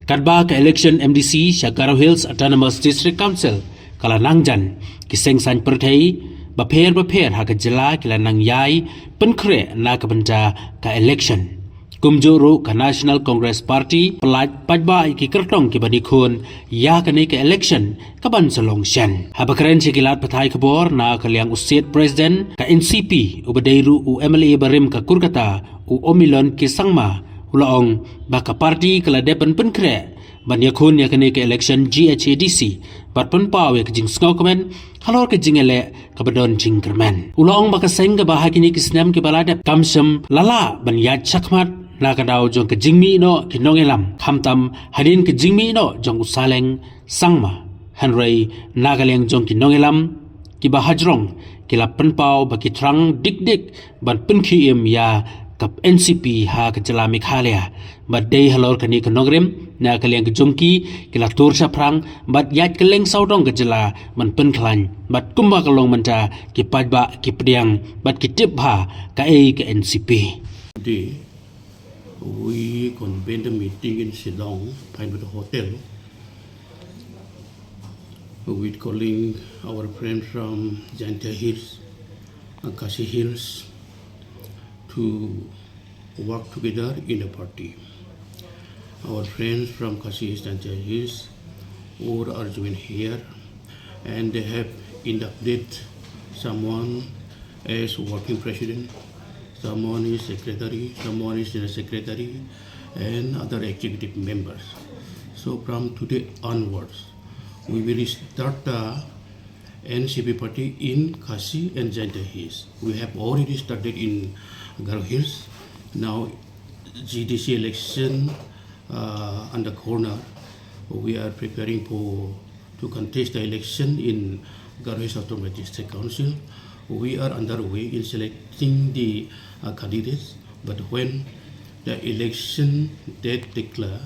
Kadba ke election MDC Shagaro Hills Autonomous District Council kala nangjan kiseng san perthei bapher ha kejela kila nang yai penkre na kabanja ka election kumjuru ka National Congress Party pelat pajba ki kertong ki badikun ya kani ke election kaban salong shen habakren sikilat pathai kebor na kaliang usit president ka NCP ubadeiru u MLA barim ka kurkata u omilon ki sangma ulaong baka party kala depan penkre ban yakun yakani ke election GHADC bat penpaw ya kejing sngokemen halor kejing ele kabadon jingkermen ulaong baka seng ka bahagini kisnam ke baladep kamsem lala ban yat chakmat na kadaw jong kejingmi no kinongelam khamtam hadin kejingmi no jong usaleng sangma hanrei nagaleng jong kinongelam kiba hajrong kila penpaw baki trang dik ban penkhiem ya kap NCP ha kejela Meghalaya bat dei halor kani kanogrem na kaliang kejongki kila tursa prang bat yat keleng saudong kejela man penklan bat kumba kalong menta ki pajba ki pediang bat ki tipha ka ke NCP. Today we convened a meeting in Shillong, Pinewood Hotel, with calling our friends from Jaintia Hills and Khasi Hills to work together in a party. Our friends from Khasi Hills and Jaintia Hills all are joined here, and they have inducted someone as working president, someone is secretary, someone is general secretary, and other executive members. So from today onwards, we will start the NCP party in Khasi and Jaintia Hills. We have already started in Garo Hills. Now GDC election on the corner. We are preparing to contest the election in Garo Hills Autonomous District Council. We are underway in selecting the candidates, but when the election date declare,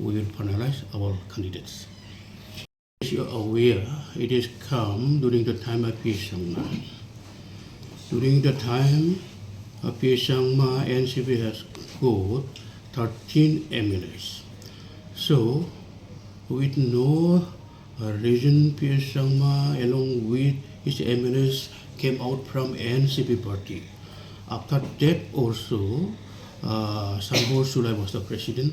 we will finalize our candidates. As you are aware, it has come during the time of Piesangma. During the time of Piesangma, NCP has got 13 MLAs. So, with no reason, Piesangma along with his MLAs came out from NCP party. After that also, Sanbor Sulai was the president.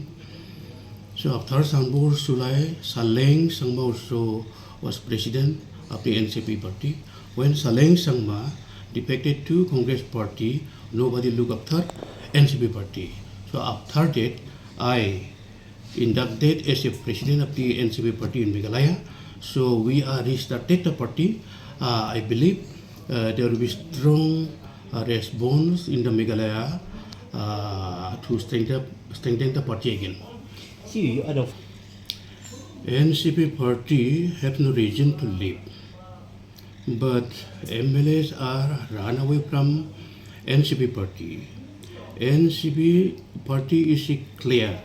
So after Sanbor Sulai, Saleng Sangma also was president of the NCP party. When Saleng Sangma defected to Congress party, nobody looked after NCP party. So after that, I inducted as a president of the NCP party in Meghalaya. So we are restarted the party. I believe there will be strong response in the Meghalaya to strengthen the party again. NCP party have no reason to leave, but MLAs are run away from NCP party. NCP party is clear,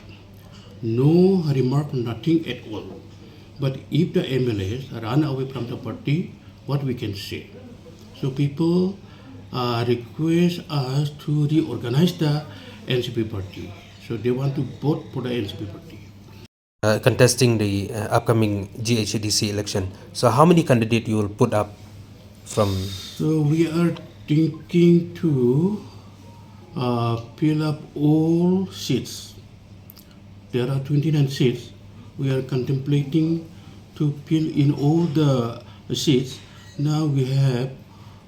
no remark, nothing at all. But if the MLAs run away from the party, what we can say? So people request us to reorganize the NCP party. So they want to vote for the NCP party. Contesting the upcoming GHADC election. So how many candidates you will put up from? So we are thinking to fill up all seats. There are 29 seats. We are contemplating to fill in all the seats. Now we have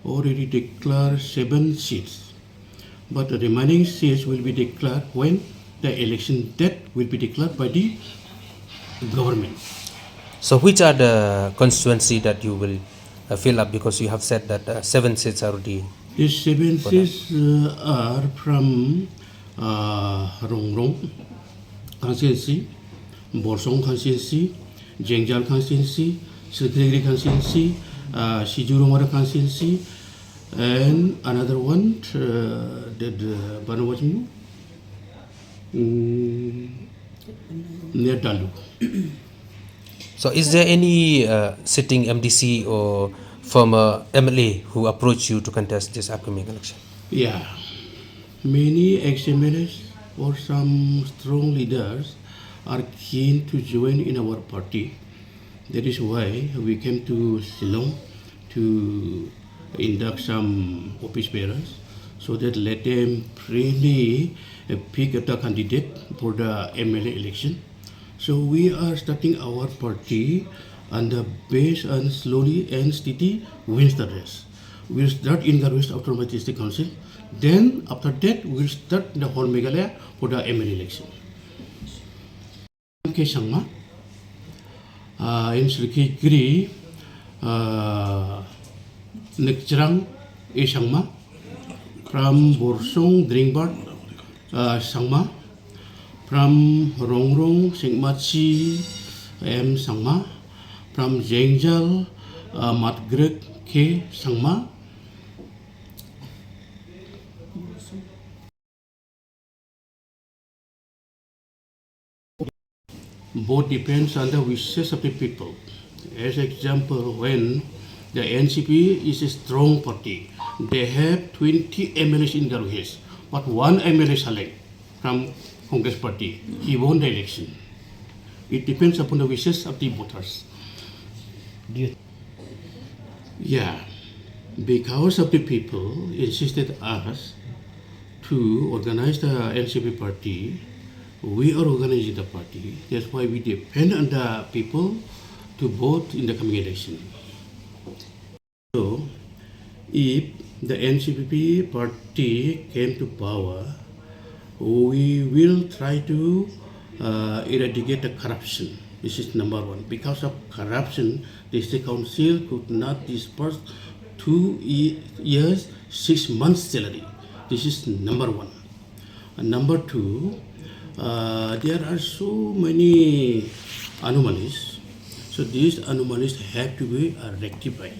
already declared 7 seats, but the remaining seats will be declared when the election date will be declared by the government. So which are the constituency that you will fill up, because you have said that 7 seats are already. These 7 seats are from Rongrong constituency, Borsong constituency, Jengjal constituency, Sritegri constituency, Sijurumara constituency, and another one that Banawajmu near Dalu. So is there any sitting MDC or former MLA who approached you to contest this upcoming election? Yeah, many ex-MLAs or some strong leaders are keen to join in our party. That is why we came to Shillong to induct some office bearers so that let them freely pick the candidate for the MLA election. So we are starting our party and based on slowly and steady wins the race. We'll start in the West Autonomous District Council. Then after that we'll start the whole Meghalaya for the MLA election. Ke Sangma, in Sriki Giri, Nekjrang E Sangma, from Borsong Dringbart Sangma, from Rongrong Singmachi M Sangma, from Jengjal Matgrek K Sangma, both depends on the wishes of the people. As example, when the NCP is a strong party, they have 20 MLAs in Garo Hills, but one MLA select from Congress party. He won the election. It depends upon the wishes of the voters. Yeah, because of the people insisted us to organize the NCP party. We are organizing the party. That's why we depend on the people to vote in the coming election. So, if the NCP party came to power, we will try to eradicate the corruption. This is number one. Because of corruption, the State Council could not disperse 2 years, 6 months salary. This is number one. And number two, there are so many anomalies. So these anomalies have to be rectified.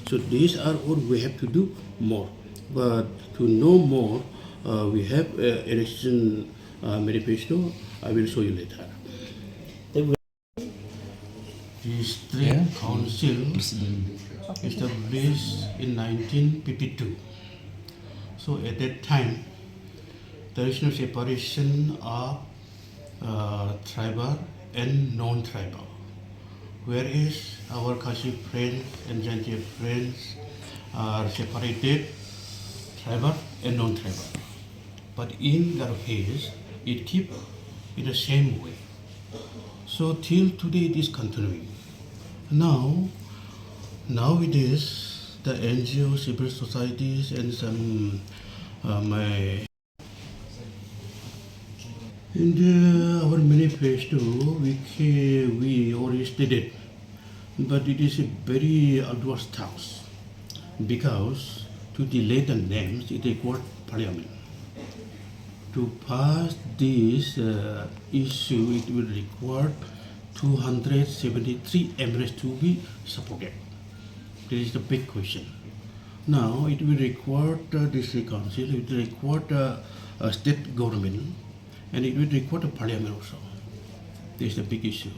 So these are what we have to do more. But to know more, we have election manifesto. I will show you later. District Council established in 1952. So at that time, there is no separation of tribal and non-tribal. Whereas our Kashi friends and Jaintia friends are separated, tribal and non-tribal. But in Garo Hills, it keep in the same way. So till today it is continuing. Nowadays, the NGO, civil societies and some in our manifesto, we already stated, but it is a very arduous task because to delay the names, it requires parliament. To pass this issue, it will require 273 MLAs to be supported. This is the big question. Now, it will require the district council, it will require the state government, and it will require the parliament also. This is the big issue.